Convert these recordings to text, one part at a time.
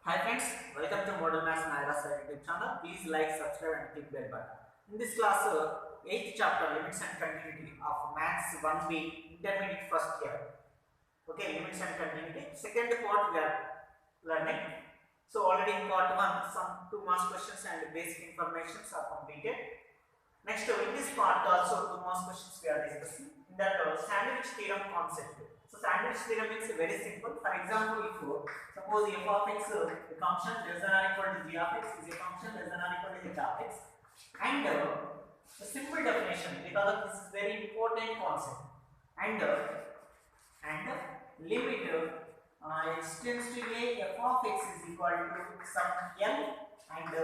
Hi friends, welcome to Modern Maths Naira Sir YouTube channel. Please like, subscribe and click bell button. In this class, 8th chapter Limits and Continuity of Maths 1B Intermediate first year. Okay, Limits and Continuity. Second part we are learning. So already in part 1, some 2 marks questions and basic information are completed. Next, in this part also 2 marks questions we are discussing. In that sandwich theorem concept. So sandwich theorem is very simple. For example, if suppose f of x, a function less than or equal to g of x is a function less than or equal to h of x, and a simple definition because this is very important concept, and limit x tends to a f of x is equal to some l, and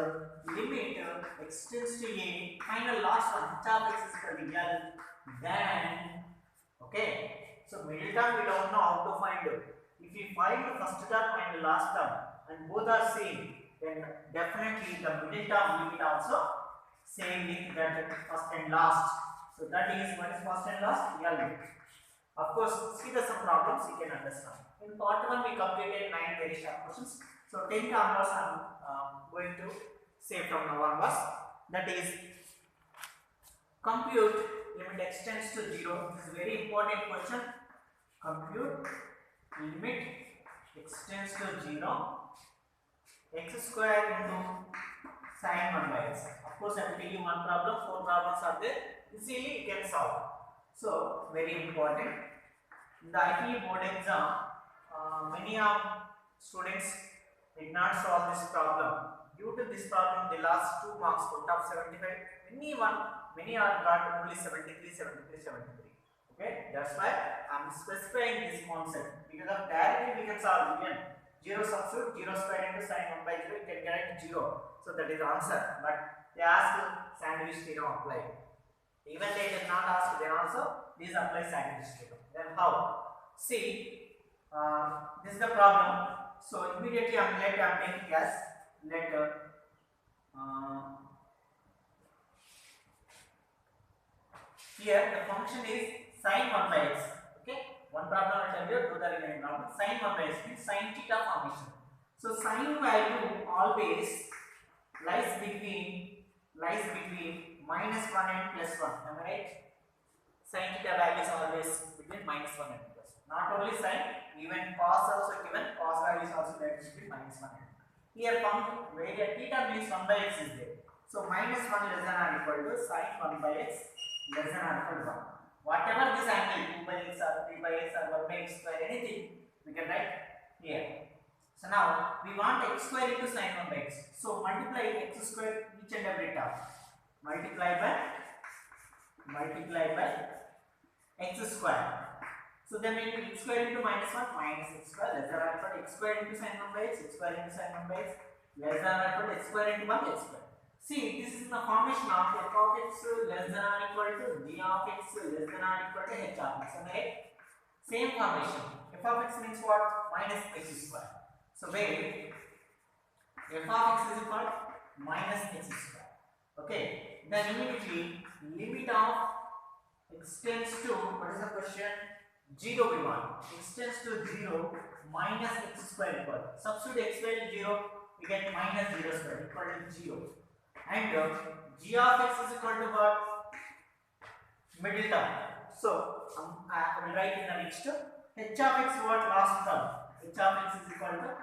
limit x tends to a final last one h of x is equal to l, then okay. So middle term we don't know how to find. If we find the first term and the last term and both are same, then definitely the middle term limit also same with that first and last. So that is what is first and last? L. Of course, see the some problems you can understand. In part 1 we completed 9 very short questions. So 10 onwards I am going to say from now onwards. That is compute limit x tends to 0. This is very important question. Compute limit x tends to 0 x square into sin 1 by x. Of course, I will tell you one problem, 4 problems are there. Easily you can solve. So, very important. In the ITE board exam, many of students did not solve this problem. Due to this problem, they lost 2 marks out of 75. Many are got only 73, 73, 73. Okay, that's why I am specifying this concept. Because of directly we can solve even 0 substitute 0 square into sin 1 by 0, you can get 0. So that is answer. But they ask sandwich theorem apply. Even they did not ask, then also this apply sandwich theorem. Then how? See, this is the problem. So immediately I am taking as let here the function is sin 1 by x. Okay, one problem I tell you, do the remaining problem. Sin 1 by x means sin theta formation. So sin value always lies between minus 1 and plus 1. Am I right? Sin theta value is always between minus 1 and plus 1. Not only sin, even cos also given. Cos value is also there between minus 1 and 1. Here function where theta means 1 by x is there. So minus 1 less than or equal to sin 1 by x less than or equal to 1. Whatever this angle 2 by x or 3 by x or 1 by x square anything we can write here. So now we want x square into sin 1 by x. So multiply x square each and every term. Multiply by x square. So then when x square into minus 1 minus x square less than or equal to x square into sin 1 by x square into sin 1 by x less than or equal to x square into 1 x square. See, this is the formation of f of x less than or equal to g of x less than or equal to h of x. Okay? Same formation. F of x means what? Minus x square. So where f of x is equal to minus x square. Okay? Then immediately limit of x tends to, what is the question? 0 we want. X tends to 0 minus x square equal. Substitute x square 0, we get minus 0 square equal to 0. And g of x is equal to what? Middle term. So I will write in the next h of x what? Last term. H of x is equal to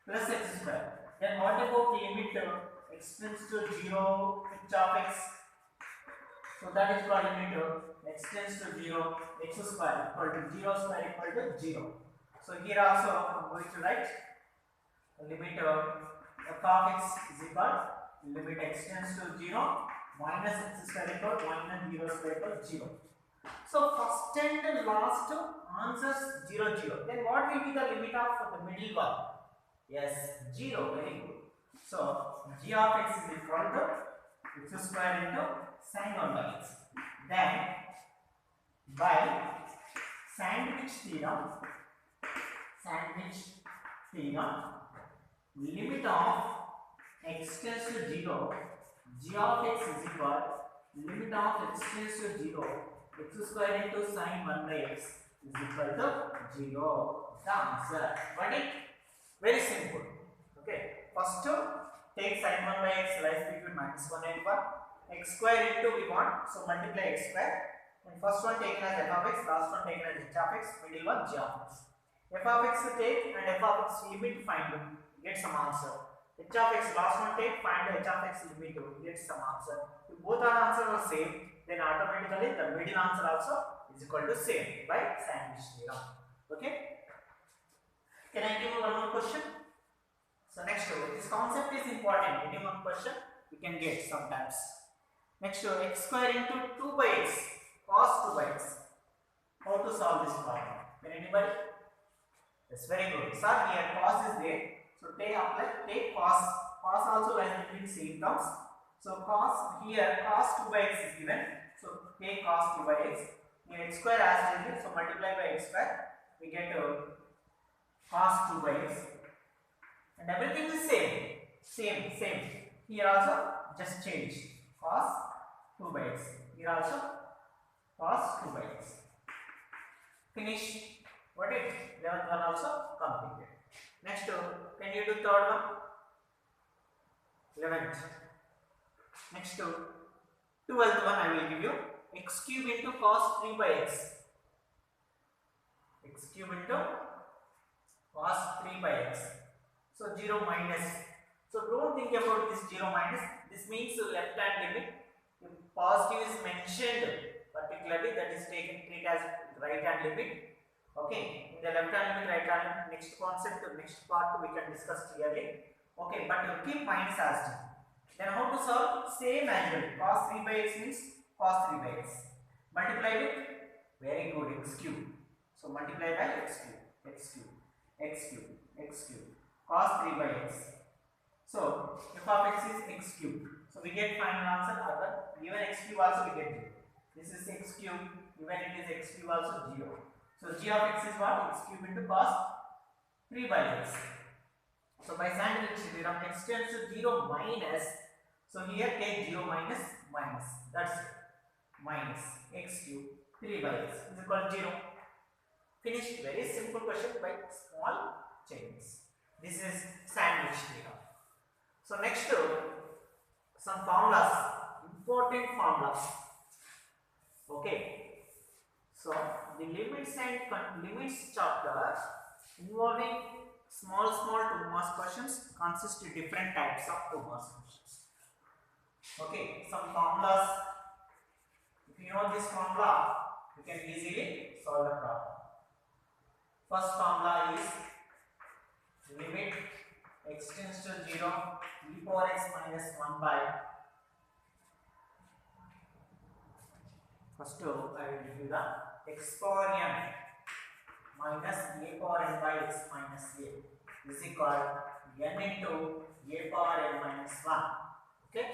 plus x square. Then what about the limit x tends to 0 h of x? So that is called limit x tends to 0 x square equal to 0 square equal to 0. So here also I am going to write limit f of x is equal limit x tends to 0 minus x square equal minus 0 square equal 0. So first and last answers 0 0. Then what will be the limit of the middle one? Yes, 0. Very good. So g of x is equal to x square into sin 1 by x. Then by sandwich theorem, limit of x tends to 0, g of x is equal limit of x tends to 0, x square into sin 1 by x is equal to 0. The answer. Got it? Very simple. Okay. first take sin 1 by x lies between minus 1 and 1. X square into we want, so multiply x square. And first one taken as f of x, last one taken as h of x, middle one g of x. F of x take and f of x limit find, get some answer. H of x last one take, find h of x limit, get some answer. If both our answers are same, then automatically the middle answer also is equal to same by sandwich theorem. Okay. Can I give you one more question? So next, this concept is important. Any one question we can get sometimes. Next, x square into 2 by x cos 2 by x. How to solve this problem? Can anybody? Yes, very good. Sir, here cos is there. So take cos. Cos also lies between same terms. So cos here cos 2 by x is given. So take cos 2 by x. Here x square as it is. So multiply by x square. We get cos 2 by x. And everything is same. Here also just change cos 2 by x. Here also cos 2 by x. Finish. What it? 11th one also completed. Next, can you do third one? 11th. Next, 12th one I will give you. X cube into cos 3 by x. X cube into cos 3 by x. So 0 minus. So don't think about this 0 minus. This means left hand limit. If positive is mentioned particularly, that is taken treat as right hand limit. Okay, in the left hand limit, right hand limit, next concept, next part we can discuss clearly. Okay, but you keep minus as it. Then how to solve? Same as well. Cos 3 by x means cos 3 by x. Multiply with, very good, x cube. So multiply by x cube. Cos 3 by x. So f of x is x cube. So we get final answer. Given x cube also we get 0. This is x cube. Given it is x cube also 0. So g of x is what? X cube into cos 3 by x. So by sandwich theorem, x tends to 0 minus. So here take 0 minus. That's it. Minus x cube 3 by x is equal to 0. Finished. Very simple question by small changes. This is sandwich theorem. So next, some formulas, important formulas. Okay. So the limits and limits chapter involving small 2 marks questions consists of different types of 2 marks questions. Okay. Some formulas. If you know this formula, you can easily solve the problem. First formula is limit x tends to 0 e power x minus 1 by, first I will give you the x power n minus a power n by x minus a is equal n into a power n minus 1. Okay,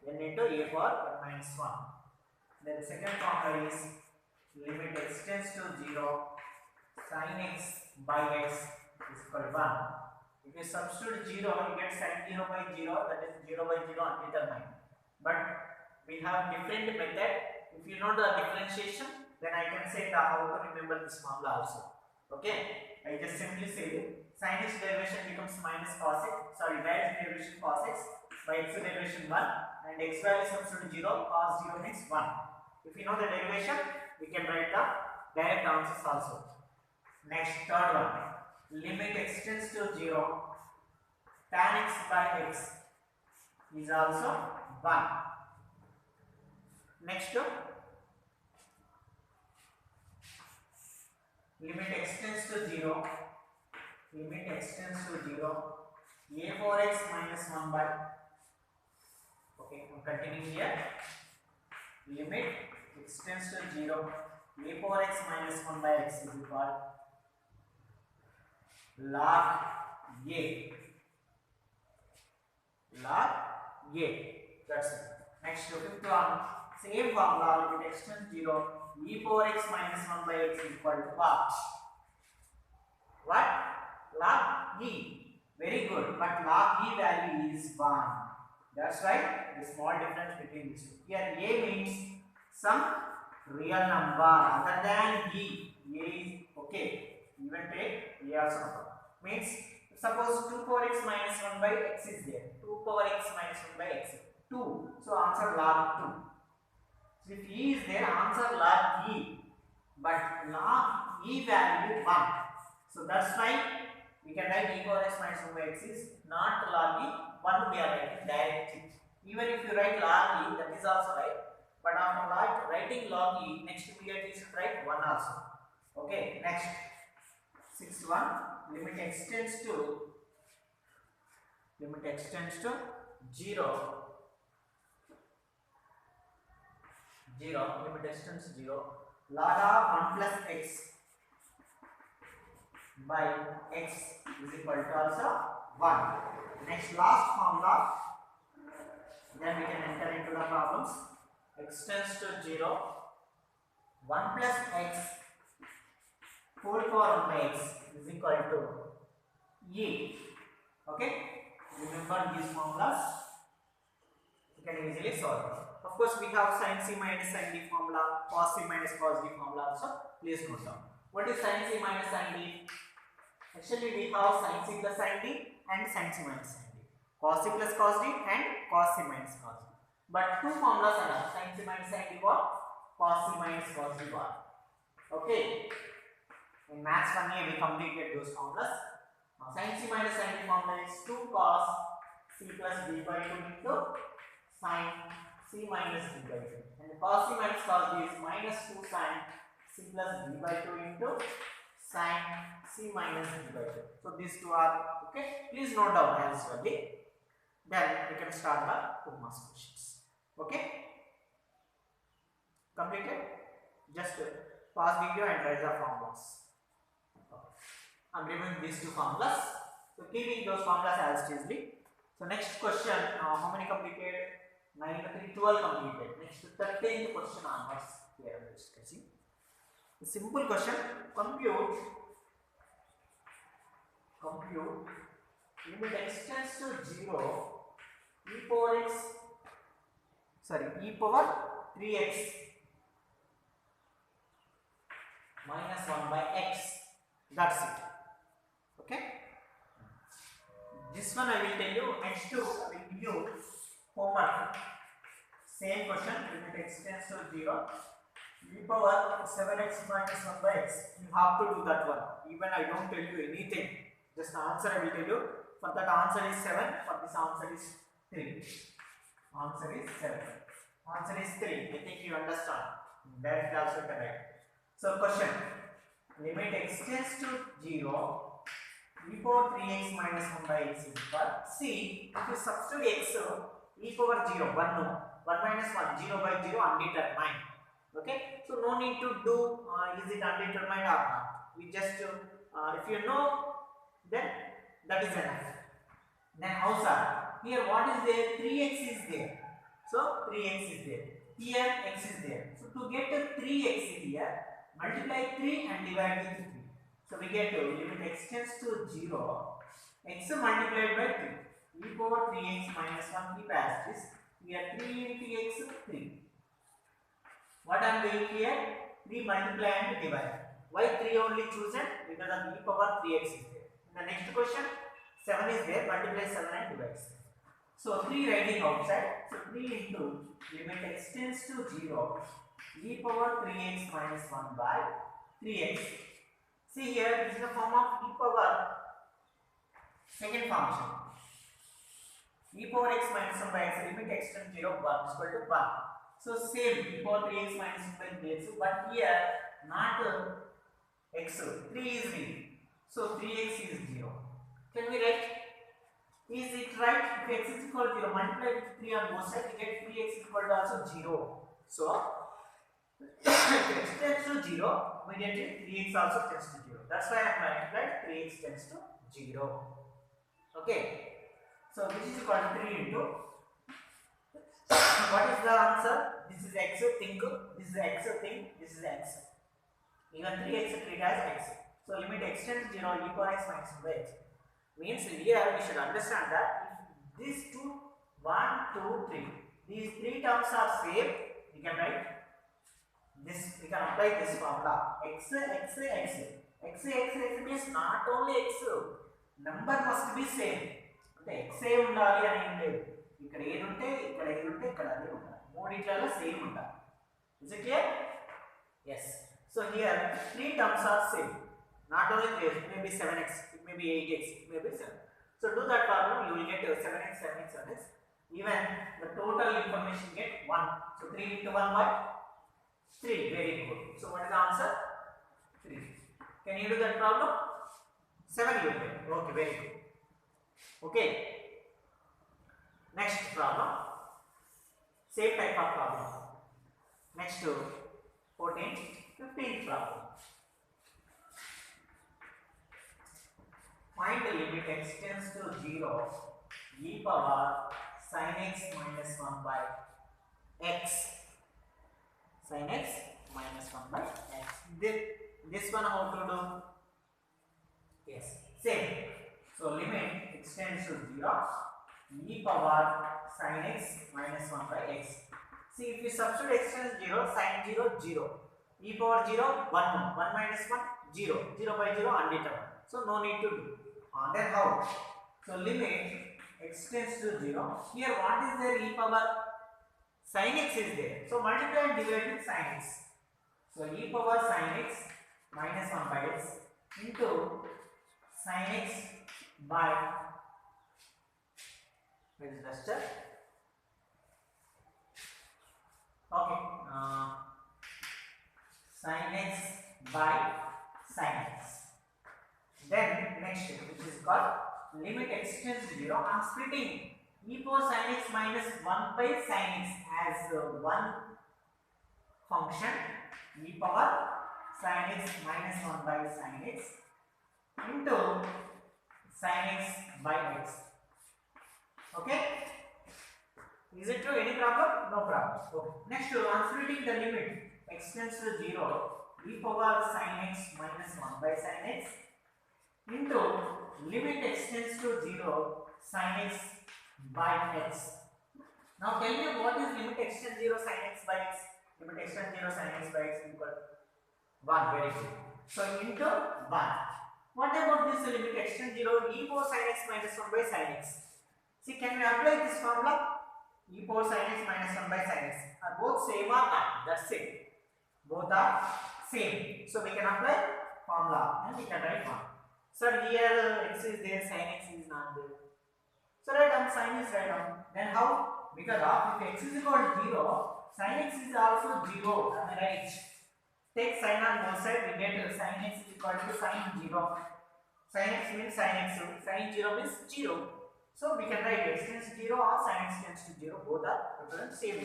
n into a power n minus 1. Then the second formula is limit x tends to 0 sin x by x is equal to 1. If you substitute 0, you get sin 0 by 0, that is 0 by 0 undetermined. But we have different method. If you know the differentiation, then I can say how to remember this formula also. Okay, I just simply say sin x derivation becomes minus cos x, sorry, y derivation cos x by x derivation 1 and x value substitute 0, cos 0 means 1. If you know the derivation, we can write the direct answers also. Next, third one, limit x tends to 0 tan x by x is also 1. Next, limit x tends to 0 a for x minus 1 by, okay, I'm continuing here, limit x tends to 0 a for x minus 1 by x is equal log a, that's it. Next, fifth one, same formula, limit x tends to 0 e power x minus 1 by x is equal to what? Log e. Very good, but log e value is 1. That's right, the small difference between these two. Here a means some real number other than e. A is okay. Even take a also number. Means suppose 2 power x minus 1 by x is there. 2 power x minus 1 by x. 2. So answer log 2. So if e is there, answer log e. But log e value 1. So that's why we can write e power x minus 1 by x is not log e. 1 we are writing directly. Even if you write log e, that is also right. But after writing log e, next immediately you should write 1 also. Okay, next. 6.1. Limit x tends to 0. 0. Limit x tends to 0. Log of 1 plus x by x is equal to also 1. Next, last formula. Then we can enter into the problems. X tends to 0. 1 plus x whole power 1 by x is equal to e. Okay? Remember these formulas. You can easily solve it. Of course, we have sin c minus sin d formula, cos c minus cos d formula also. Please note down. What is sin c minus sin d? Actually, we have sin c plus sin d and sin c minus sin d. Cos c plus cos d and cos c minus cos d. But two formulas are sin c minus sin d what? Cos c minus cos d what? Okay. In maths 1A we completed those formulas. Now sin c minus sin d formula is 2 cos c plus d by 2 into sin c minus d by 2. And cos c minus cos d is minus 2 sin c plus d by 2 into sin c minus d by 2. So these two are okay. Please note down as well. Then we can start the 2 marks questions. Okay. Completed. Just pause video and write the formulas. I am removing these 2 formulas. So keeping those formulas as easily. So next question, how many completed? 9 3 12 completed. Next 13th question onwards we are discussing. A simple question. Compute limit x tends to 0 e power 3x minus 1 by x. That's it. Okay. This one I will tell you. Next two I will give you homework. Same question. Limit x tends to 0 e power 7x minus 1 by x. You have to do that one. Even I don't tell you anything. Just the answer I will tell you. For that answer is 7. For this answer is 3. Answer is 7. Answer is 3. I think you understand. That is also correct. So question. Limit x tends to 0 e power 3x minus 1 by x is equal. See, if you substitute x e power 0 1 minus 1 0 by 0 undetermined. Okay, so no need to do is it undetermined or not. We just if you know, then that is enough. Then how sir? Here what is there? 3x is there. So 3x is there. Here x is there. So to get the 3x here, multiply 3 and divide with 3. So we get limit x tends to 0, x multiplied by 3. E power 3x minus 1 keep as this. Here 3 into x 3. What I am doing here? 3 multiply and divide. Why 3 only chosen? Because of e power 3x is there. In the next question, 7 is there, multiply 7 and divide 7. So 3 writing outside. So 3 into limit x tends to 0 e power 3x minus 1 by 3x. See here, this is the form of e power second function. E power x minus 1 by x, limit x tends to 0, 1 is equal to 1. So same e power 3x minus 1 by 3x, but here not x, 3 is real. So 3x is 0. Can we write? Is it right? If x is equal to 0, multiply with 3 on both sides, we get 3x is equal to also 0. So if x tends to 0, immediately 3x also tends to 0. That's why I have multiplied 3x tends to 0. Okay. So this is equal to 3 into what is the answer? This is x, think, this is x, think, this is x. Even 3x treat as x. So limit x tends to 0 e power x minus 1 by x. Means here we should understand that if these two 1, 2, 3, these 3 terms are same, we can write this, we can apply this formula x means not only x, number must be same, అంటే X ఏ ఉండాలి అని ఏం లేదు. ఇక్కడ ఏది ఉంటే ఇక్కడ ఏది ఉంటే ఇక్కడ అదే ఉండాలి, మూడిట్లలో సేమ్ ఉండాలి. Is it clear? yes. So here three terms are same, not only 3, it may be 7x, it may be 8x, it may be 7. So do that problem, you will get 7x, 7x, 7x. Even the total information get 1. So 3 into 1 what? 3. Very good. So what is the answer? 3. Can you do that problem? 7 you will get. Okay, very good. Okay. Next problem. Same type of problem. Next to 14th, 15th problem. Find the limit x tends to 0 e power sin x minus 1 by x. Sin x minus 1 by x. This one how to do? Yes, same. So limit x tends to 0 e power sin x minus 1 by x. See, if you substitute x tends 0, sin 0, 0. E power 0, 1, 1 minus 1, 0. 0 by 0, undetermined. So no need to do. Then how? So limit x tends to 0. Here what is there? E power sin x is there. So multiply and divide with sin x. So e power sin x minus 1 by x into sin x by, where is duster? Okay, sin x by sin x. Then next, which is called limit x tends to 0. I am splitting e power sin x minus 1 by sin x as one function, e power sin x minus 1 by sin x into sin x by x. Okay? Is it true? Any problem? No problem. Okay. Next, I am splitting the limit x tends to 0 e power sin x minus 1 by sin x into limit x tends to 0 sin x by x. Now tell me what is limit x tends 0 sin x by x? Limit x tends 0 sin x by x equal 1. Very good. So into 1. What about this limit x tends 0 e power sin x minus 1 by sin x? See, can we apply this formula? E power sin x minus 1 by sin x are both same or not? That's it. Both are same. So we can apply formula and we can write 1. Sir, here x is there, sin x is not there. So write down sin is right down. Then how? Because of if x is equal to 0, sin x is also 0. Am I right? Take sin on both sides, we get sin x is equal to sin 0. Sin x means sin x, sin 0 means 0. So we can write x tends to 0 or sin x tends to 0. Both are represent same.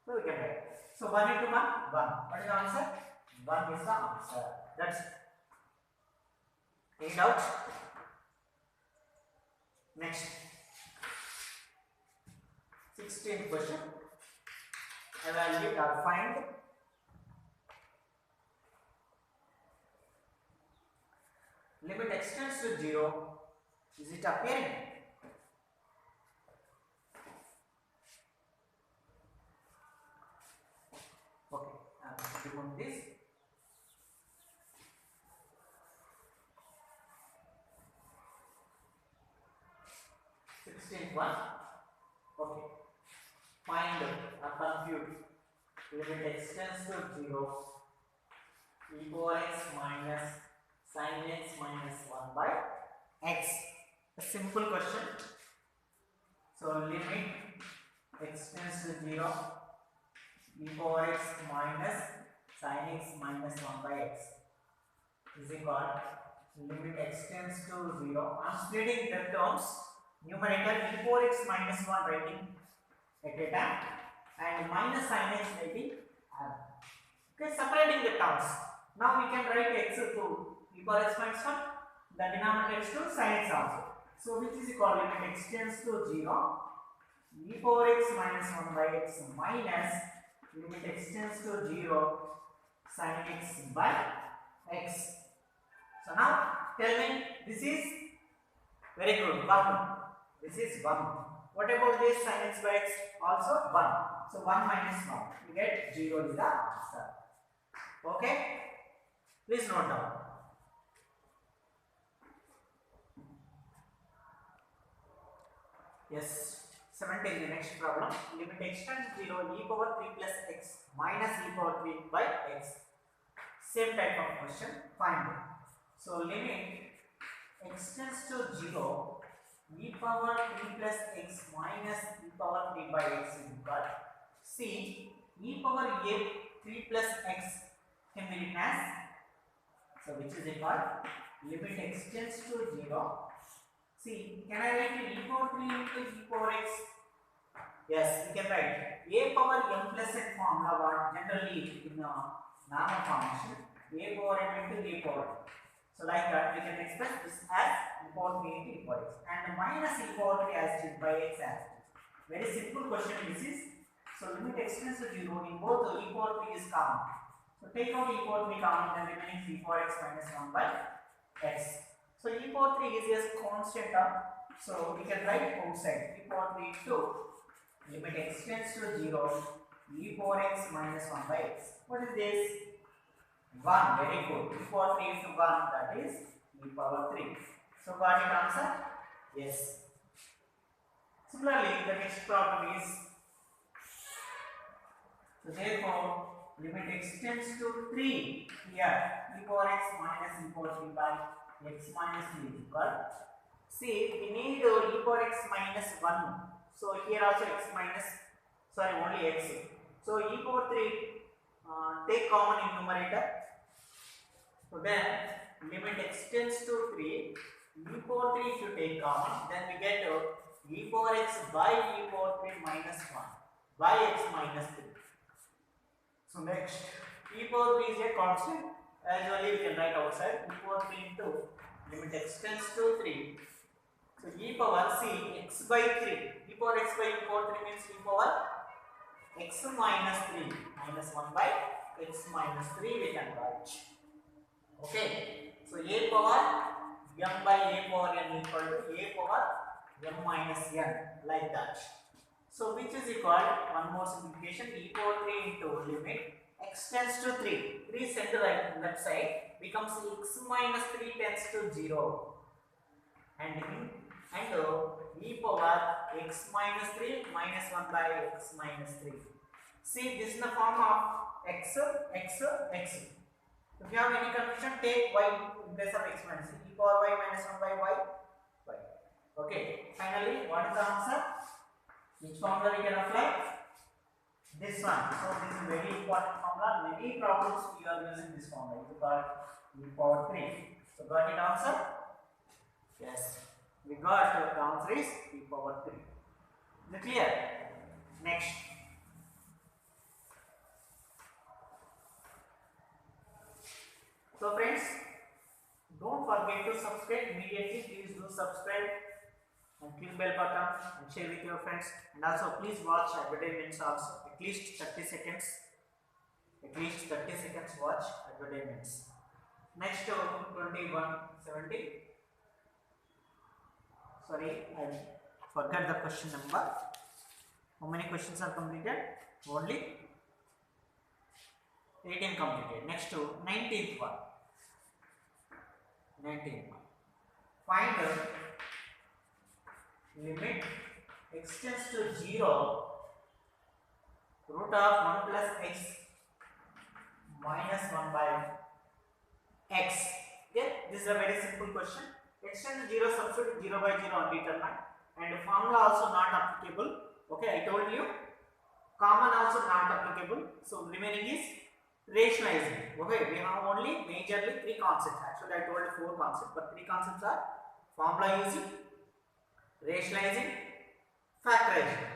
So we can write. So 1 into 1, 1. What is the answer? 1 is the answer. That's it. Any doubt? Next, 16th question. Evaluate or find limit x tends to 0. Is it appearing? Okay, remove this. One. Okay. Find or compute limit x tends to 0 e power x minus sin x minus 1 by x. A simple question. So limit x tends to 0 e power x minus sin x minus 1 by x is equal limit x tends to 0. I am splitting the terms. Numerator e power x minus 1 writing at a time and minus sin x writing r. Okay, separating the terms. Now we can write x to e power x minus 1, the denominator x to sin x also. So which is equal limit x tends to 0 e power x minus 1 by x minus limit x tends to 0 sin x by x. So now tell me, this is very good, 1. This is 1. What about this sin x by x? Also 1. So 1 minus 1. You get 0 is the answer. Okay? Please note down. Yes. 17, the next problem. Limit x tends to 0, e power 3 plus x minus e power 3 by x. Same type of question. Find it. So limit x tends to 0, e power 3 plus x minus e power 3 by x is equal. See, e power a 3 plus x can be written as, so which is equal limit x tends to 0. See, can I write e power 3 into e power x? Yes, we can write a power m plus n formula what generally in normal formation a power m into a power n. So like that we can express this as e power 3 into e power x and minus e power 3 as it is by x as it is. Very simple question this is. So limit x tends to 0 in both e power 3 is common. So take out e power 3 common, then remaining e power x minus 1 by x. So e power 3 is just constant term. So we can write outside e power 3 into limit x tends to 0 e power x minus 1 by x. What is this? 1. Very good. E power 3 into 1, that is e power 3. So got it answer? Yes. Similarly, the next problem is, so therefore limit x tends to 3 here e power x minus e power 3 by x minus 3 is equal. See, we need e power x minus 1. So here also x minus, sorry, only x. So e power 3 take common in numerator. So then limit x tends to 3, e power 3 if you take common, then we get e power x by e power 3 minus 1 by x minus 3. So next, e power 3 is a constant. As usually we can write outside e power 3 into limit x tends to 3. So e power, see, x by 3, e power x by e power 3 means e power x minus 3 minus 1 by x minus 3 we can write. Okay, so a power m by a power n equal to a power m minus n, like that. So which is equal, one more simplification, e power 3 into limit x tends to 3, 3 sent to right left side becomes x minus 3 tends to 0 and e power x minus 3 minus 1 by x minus 3. See, this is the form of x. If you have any confusion, take y in place of x minus 3, e power y minus 1 by y. Okay, finally, what is the answer? Which formula we can apply? This one. So this is very important formula. Many problems we are using this formula. It is called e power 3. So got it answer? Yes. We got the answer is e power 3. Is it clear? Next. So friends, don't forget to subscribe immediately. Please do subscribe and click bell button and share with your friends. And also please watch advertisements also. At least 30 seconds. At least 30 seconds watch advertisements. Next 2170. Sorry, I forgot the question number. How many questions are completed? Only 18 completed. Next to 19th one. 19th one. Find limit x tends to 0 root of 1 plus x minus 1 by x. Okay, this is a very simple question. X tends to 0, substitute 0 by 0 undetermined, and formula also not applicable. Okay, I told you. Common also not applicable. So remaining is rationalizing. Okay, we have only majorly 3 concepts. Actually, I told 4 concepts, but 3 concepts are formula using, rationalizing, factorizing.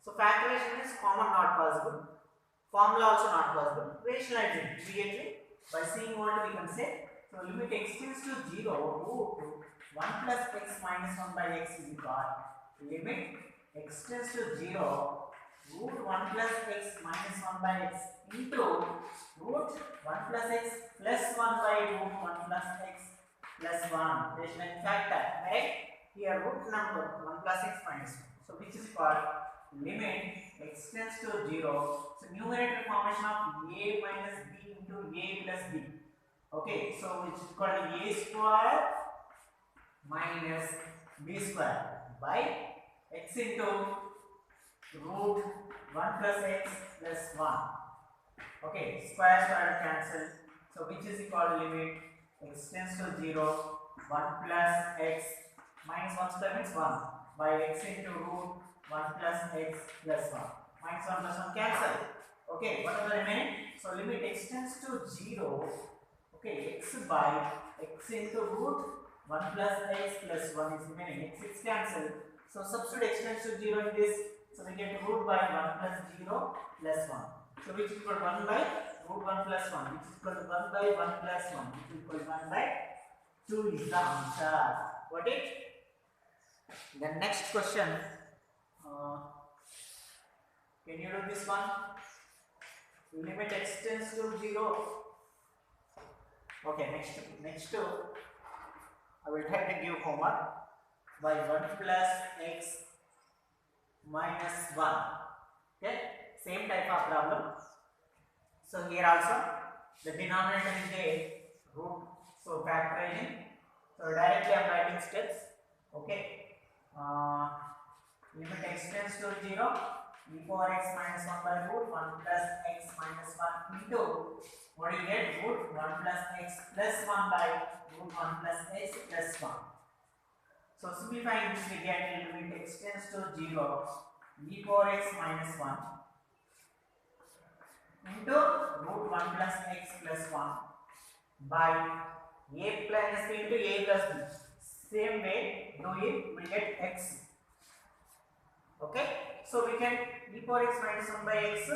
So factorization is common not possible. Formula also not possible. Rationalizing immediately by seeing what we can say. So limit x tends to 0 root 1 plus x minus 1 by x is equal. Limit x tends to 0 root 1 plus x minus 1 by x into root 1 plus x plus 1 by root 1 plus x plus 1. Rationalizing factor, right? Here root number 1 plus x minus 1. So which is called limit x tends to 0. So numerator formation of a minus b into a plus b. Okay, so which is called a square minus b square by x into root 1 plus x plus 1. Okay, square cancel. So which is equal to limit x tends to 0, 1 plus x minus 1 square means 1 by x into root 1 plus x plus 1. Minus 1 plus 1 cancel. Okay, what are the remaining? So limit x tends to 0. Okay, x by x into root 1 plus x plus 1 is remaining. X cancel. So substitute x tends to 0 in this. So we get root by 1 plus 0 plus 1. So which is equal to 1 by root 1 plus 1, which is equal to 1 by 1 plus 1, which is equal to 1 by 2 is the answer. Got it? Then next question. Can you do this one? Limit x tends to 0. Okay, next I will try to give homework by 1 plus x minus 1. Okay, same type of problem. So here also the denominator is a root, so factorizing. So directly I am writing steps. Okay, limit x tends to 0, e power x minus 1 by root 1 plus x minus 1 into, what do you get? Root 1 plus x plus 1 by root 1 plus x plus 1. So simplifying this, we get limit x tends to 0, e power x minus 1 into root 1 plus x plus 1 by a plus b into a plus b. Same way do it, we get x. Okay, so we can e power x minus 1 by x.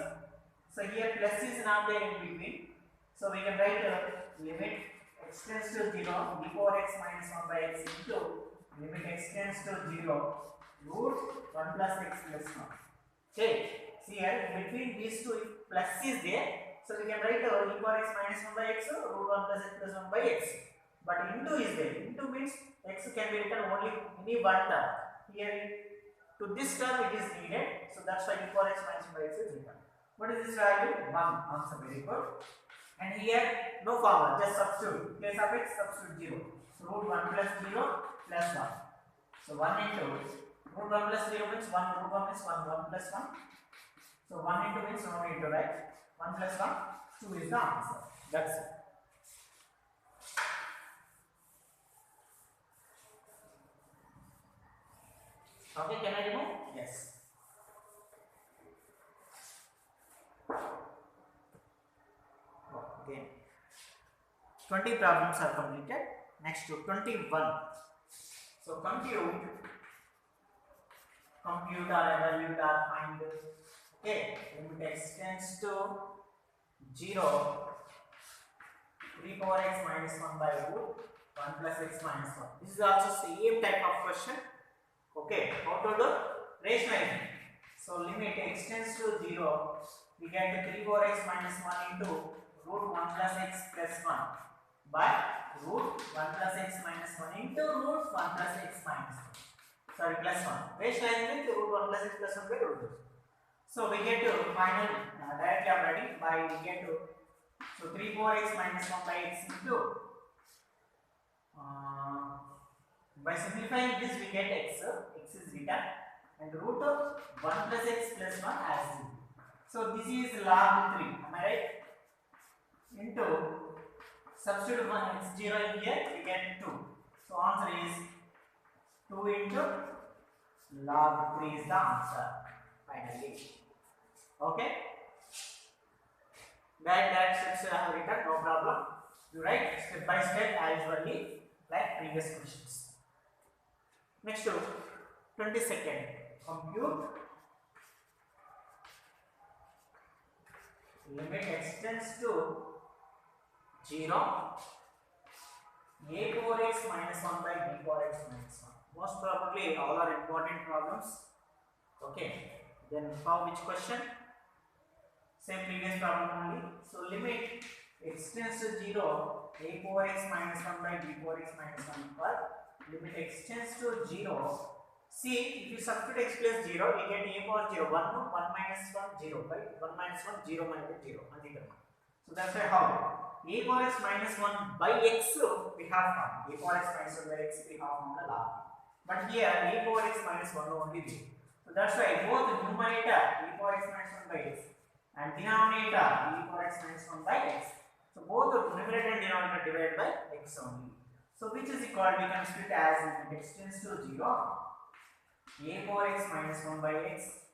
So here plus is not there in between. So we can write limit x tends to 0, e power x minus 1 by x into limit x tends to 0, root 1 plus x plus 1. Okay, see here between these two plus is there. So we can write e power x minus 1 by x, root 1 plus x plus 1 by x. But into is there. Into means x can be written only any one term. Here to this term it is needed. So that's why e power x minus 1 by x is written. What is this value? 1. Answer, very good. And here no formula, just substitute. In place of x, substitute 0. So root 1 plus 0 plus 1. So 1 into root 1 plus 0 means 1, root 1 means 1, 1 plus 1. So 1 into means no need to write. 1 plus 1, 2 is the answer. That's it. Okay, can I remove? Yes. Okay. 20 problems are completed. Next to 21. So compute or evaluate or find. Okay, limit x tends to 0, 3 power x minus 1 by root 1 plus x minus 1. This is also same type of question. Okay, how to do? Rationalizing. So limit x tends to 0, we get 3 power x minus 1 into root 1 plus x plus 1 by root 1 plus x minus 1 into root 1 plus x minus 1. Sorry, plus 1. Rationalizing with root 1 plus x plus 1 by root 2. So we get to final, directly I am writing by we get to, so 3 power x minus 1 by x into, by simplifying this we get x is written and root of 1 plus x plus 1 as 0. So this is log 3, am I right? Into, substitute 1 x 0 in here, we get 2. So answer is 2 into log 3 is the answer finally. Okay? That steps I have written, no problem. You write step by step as usually like previous questions. Next to 22nd, compute limit x tends to 0, a power x minus 1 by b power x minus 1. Most probably all are important problems. Okay, then for which question? Same previous problem only. So limit x tends to 0, a power x minus 1 by b power x minus 1 equal limit x tends to 0. See, if you substitute x plus 0, we get a power 0, 1 minus 1, 0, right? 1 minus 1, 0 minus 0. So that's why how? A power x minus 1 by x we have found. A power x minus 1 by x we have found the log. but here e power x minus 1 only there. So that's why both numerator e power x minus 1 by x and denominator e power x minus 1 by x. So both the numerator and denominator divided by x only. So which is equal, we can split as limit x tends to 0, a power x minus 1 by x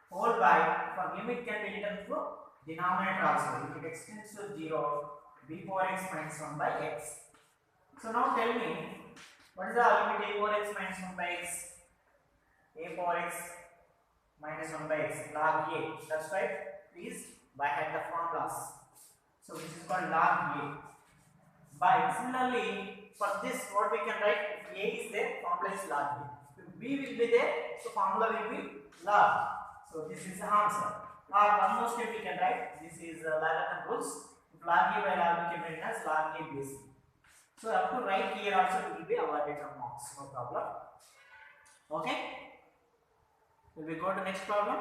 whole by, for limit can be written through denominator also, limit x tends to 0, b power x minus 1 by x. So now tell me, what is the limit a power x minus 1 by x? A power x minus 1 by x, log a. That's right. Please by hand the formulas. So this is called log a. By similarly, for this, what we can write? If a is there, formula is log a. If b will be there, so formula will be log. So this is the answer. Or one more step we can write. This is Logarithm rules. If log a by log b can be written as log a base. So up to right here also will be awarded some marks, no problem. Okay. Will we go to next problem?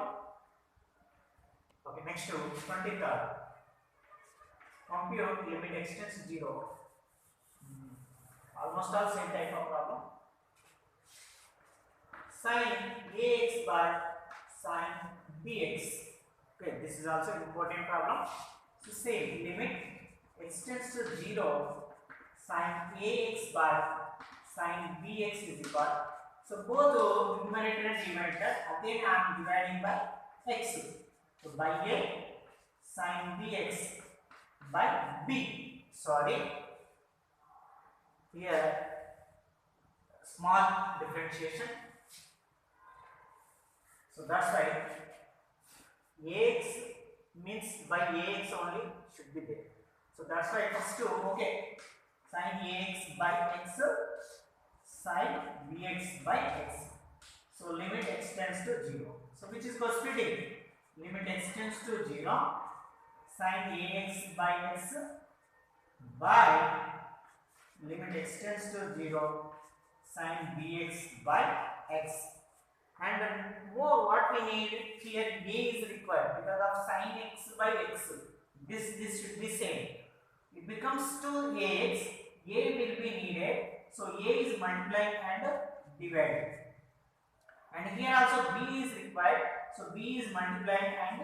Okay, next to 23rd. Compute limit x tends to 0. Almost all same type of problem. Sin ax by sin bx. Okay, this is also important problem. So same limit x tends to 0. Sin ax by sin bx is equal. So both numerator and denominator, again I am dividing by x. So by a sin bx by b. Sorry, here small differentiation. So that's why ax means by ax only should be there. So that's why first two, okay, sin ax by x, sin bx by x. So limit x tends to 0. So which is called splitting. Limit x tends to 0, sin ax by x by limit x tends to 0, sin bx by x. And more what we need here, a is required because of sin x by x. This should be same. It becomes 2ax, a will be needed. So a is multiplying and divided. And here also b is required. So b is multiplying and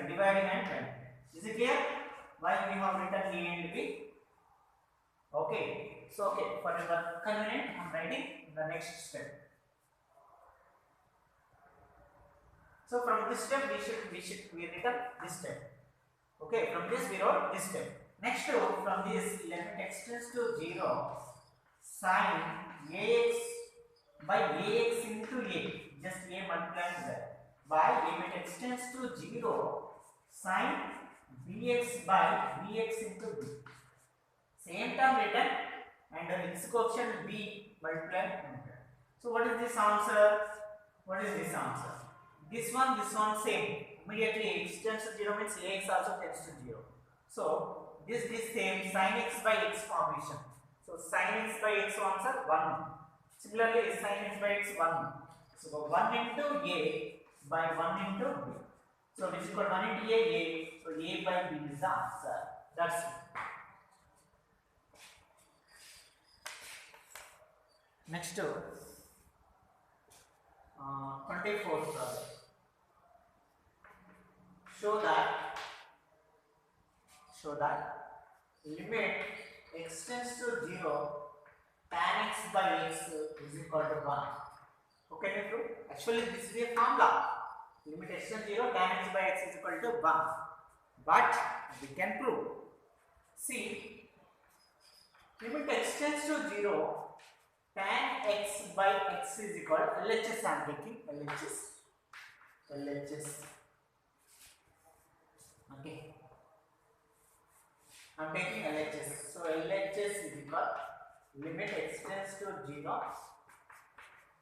dividing and dividing. Is it clear? Why we have written a and b? Okay. So okay, for the convenient, I am writing the next step. So from this step we written this step. Okay, from this we wrote this step. Next from this limit x tends to 0, sin ax by ax into a, just a multiplying that, by limit x tends to 0, sin bx by bx into b. Same term written and the x coefficient b multiplied. So what is this answer? What is this answer? This one same. Immediately x tends to 0 means ax also tends to 0. So this same sin x by x formation. So sin x by x answer 1. Similarly sin x by x 1. So 1 into a by 1 into b. So this is called 1 into a. So a by b is the answer. That's it. Next 24th problem. Show that limit x tends to 0, tan x by x is equal to 1. Okay, can you prove? Actually this is a formula. Limit x tends to 0, tan x by x is equal to 1. But we can prove. See, limit x tends to 0, tan x by x is equal to LHS. I am taking LHS. Okay, I am taking LHS. So LHS is equal limit x tends to 0,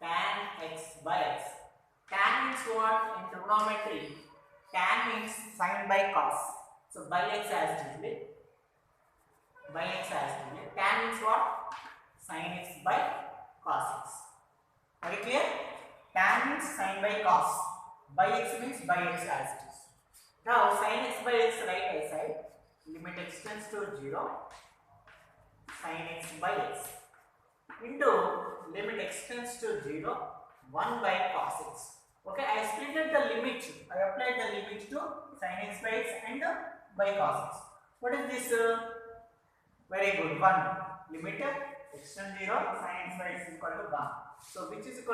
tan x by x. Tan means what in trigonometry? Tan means sin by cos. So by x as it is. Tan means what? Sin x by cos x. Are you clear? Tan means sin by cos. By x means by x as it is. Now sin x by x right hand side. Limit x tends to 0. Sin x by x. into limit x tends to 0, 1 by cos x. Okay, I split the limit. I applied the limit to sin x by x and by cos x. What is this? Very good. 1. Limit x tends 0, sin x by x is equal to 1. So which is equal